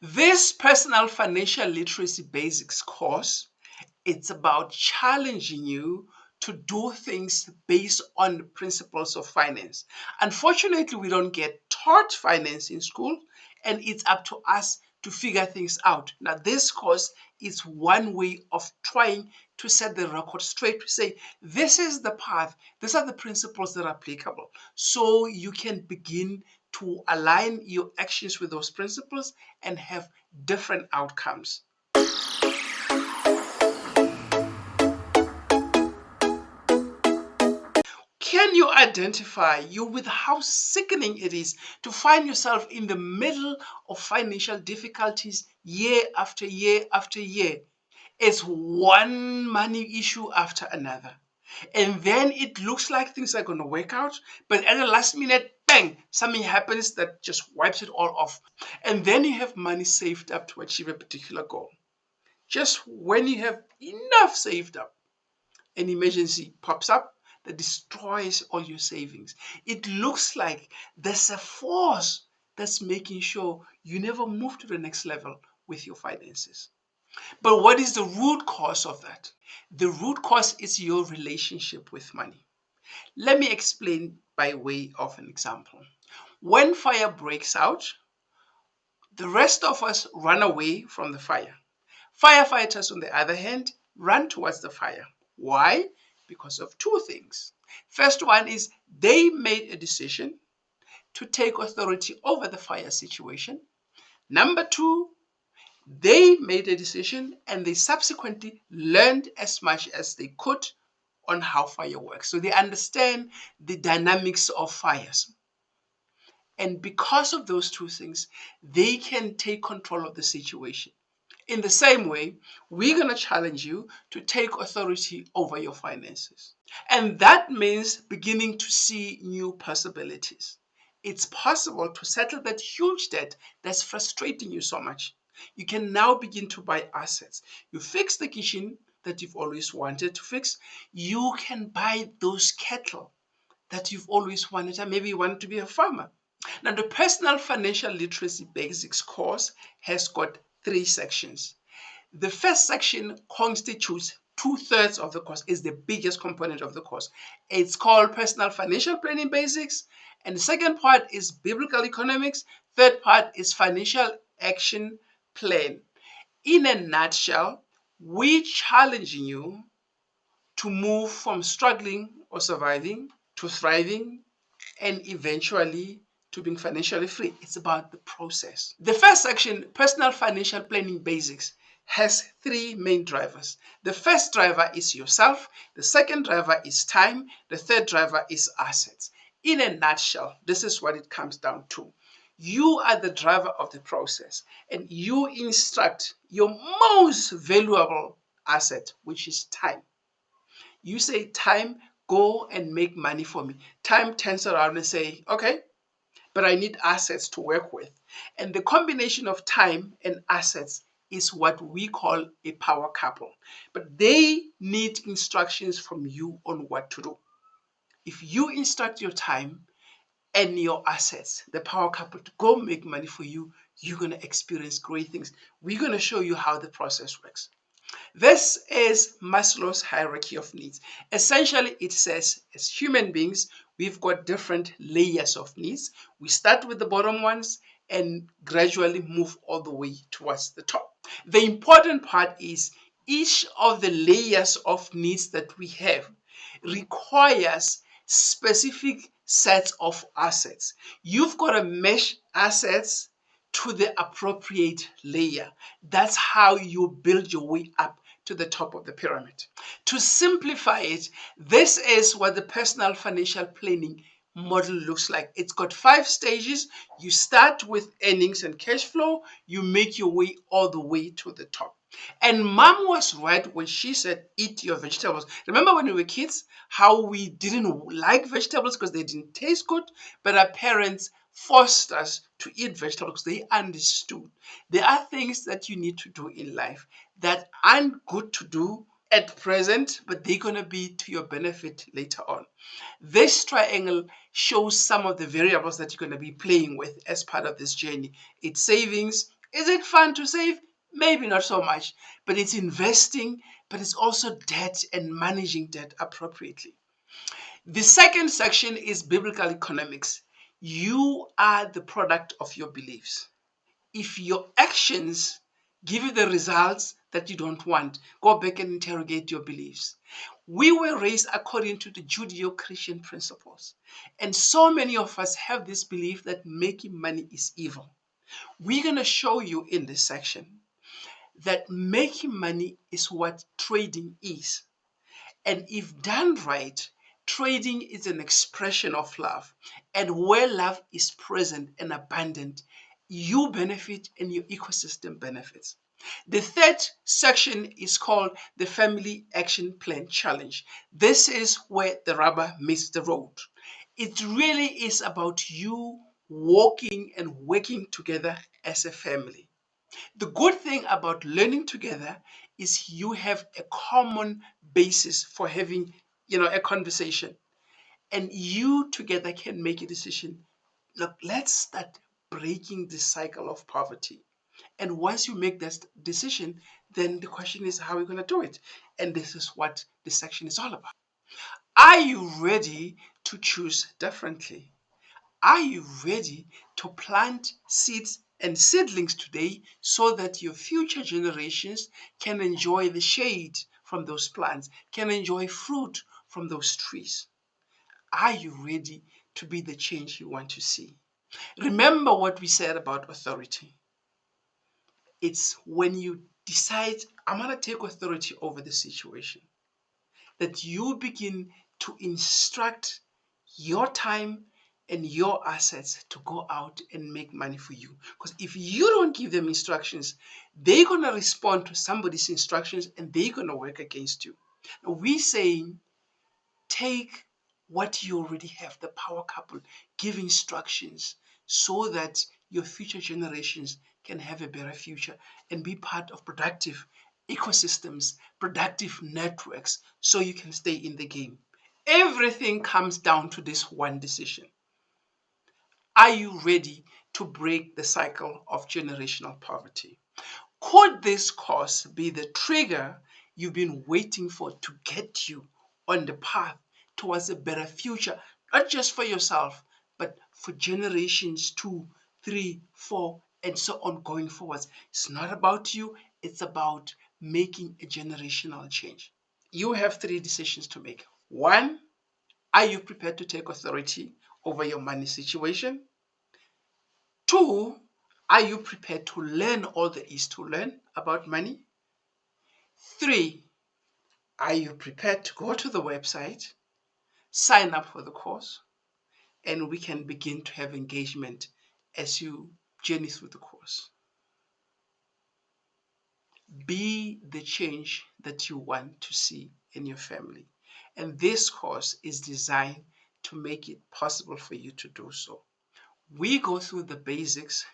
This personal financial literacy basics course, it's about challenging you to do things based on the principles of finance. Unfortunately, we don't get taught finance in school, and it's up to us to figure things out. Now, this course is one way of trying to set the record straight, to say, this is the path, these are the principles that are applicable. So you can begin to align your actions with those principles and have different outcomes. Can you identify you with how sickening it is to find yourself in the middle of financial difficulties year after year after year? It's one money issue after another. And then it looks like things are going to work out, but at the last minute, bang, something happens that just wipes it all off. And then you have money saved up to achieve a particular goal. Just when you have enough saved up, an emergency pops up that destroys all your savings. It looks like there's a force that's making sure you never move to the next level with your finances. But what is the root cause of that? The root cause is your relationship with money. Let me explain by way of an example. When fire breaks out, the rest of us run away from the fire. Firefighters, on the other hand, run towards the fire. Why? Because of two things. First one is they made a decision to take authority over the fire situation. Number two, they made a decision and they subsequently learned as much as they could on how fire works. So they understand the dynamics of fires. And because of those two things, they can take control of the situation. In the same way, we're going to challenge you to take authority over your finances. And that means beginning to see new possibilities. It's possible to settle that huge debt that's frustrating you so much. You can now begin to buy assets. You fix the kitchen that you've always wanted to fix. You can buy those cattle that you've always wanted, and maybe you want to be a farmer. Now, the Personal Financial Literacy Basics course has got 3 sections. The first section constitutes 2/3 of the course, is the biggest component of the course. It's called Personal Financial Planning Basics, and the second part is Biblical Economics. Third part is Financial Action Plan. In a nutshell, we're challenging you to move from struggling or surviving to thriving and eventually to being financially free. It's about the process. The first section, Personal Financial Planning Basics, has 3 main drivers. The first driver is yourself, the second driver is time, the third driver is assets. In a nutshell, this is what it comes down to. You are the driver of the process, and you instruct your most valuable asset, which is time. You say, time, go and make money for me. Time turns around and say, okay, but I need assets to work with. And the combination of time and assets is what we call a power couple. But they need instructions from you on what to do. If you instruct your time and your assets, the power couple, to go make money for you, you're going to experience great things. We're going to show you how the process works. This is Maslow's hierarchy of needs. Essentially, it says as human beings, we've got different layers of needs. We start with the bottom ones and gradually move all the way towards the top. The important part is each of the layers of needs that we have requires specific sets of assets. You've got to mesh assets to the appropriate layer. That's how you build your way up to the top of the pyramid. To simplify it, this is what the personal financial planning model looks like. It's got 5 stages. You start with earnings and cash flow. You make your way all the way to the top. And mom was right when she said, eat your vegetables. Remember when we were kids, how we didn't like vegetables because they didn't taste good, but our parents forced us to eat vegetables. They understood there are things that you need to do in life that aren't good to do at present, but they're going to be to your benefit later on. This triangle shows some of the variables that you're going to be playing with as part of this journey. It's savings, Is it fun to save? Maybe not so much, but it's investing, but it's also debt and managing debt appropriately. The second section is biblical economics. You are the product of your beliefs. If your actions give you the results that you don't want, go back and interrogate your beliefs. We were raised according to the Judeo-Christian principles, and so many of us have this belief that making money is evil. We're going to show you in this section that making money is what trading is. And if done right, trading is an expression of love. And where love is present and abundant, you benefit and your ecosystem benefits. The third section is called the Family Action Plan Challenge. This is where the rubber meets the road. It really is about you walking and working together as a family. The good thing about learning together is you have a common basis for having, a conversation, and you together can make a decision. Look, let's start breaking the cycle of poverty. And once you make that decision, then the question is how are we going to do it? And this is what this section is all about. Are you ready to choose differently? Are you ready to plant seeds and seedlings today so that your future generations can enjoy the shade from those plants, can enjoy fruit from those trees? Are you ready to be the change you want to see? Remember what we said about authority. It's when you decide, I'm going to take authority over the situation, that you begin to instruct your time and your assets to go out and make money for you. Because if you don't give them instructions, they're going to respond to somebody's instructions and they're going to work against you. Now, we're saying take what you already have, the power couple, give instructions so that your future generations can have a better future and be part of productive ecosystems, productive networks, so you can stay in the game. Everything comes down to this one decision. Are you ready to break the cycle of generational poverty? Could this course be the trigger you've been waiting for to get you on the path towards a better future, not just for yourself, but for generations 2, 3, 4, and so on going forwards? It's not about you, it's about making a generational change. You have three decisions to make. One, are you prepared to take authority over your money situation? Two, are you prepared to learn all there is to learn about money? Three, are you prepared to go to the website, sign up for the course, and we can begin to have engagement as you journey through the course? Be the change that you want to see in your family. And this course is designed to make it possible for you to do so. We go through the basics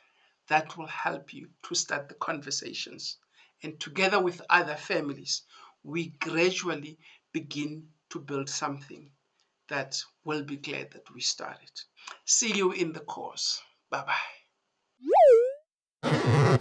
that will help you to start the conversations. And together with other families, we gradually begin to build something that will be glad that we started. See you in the course. Bye bye.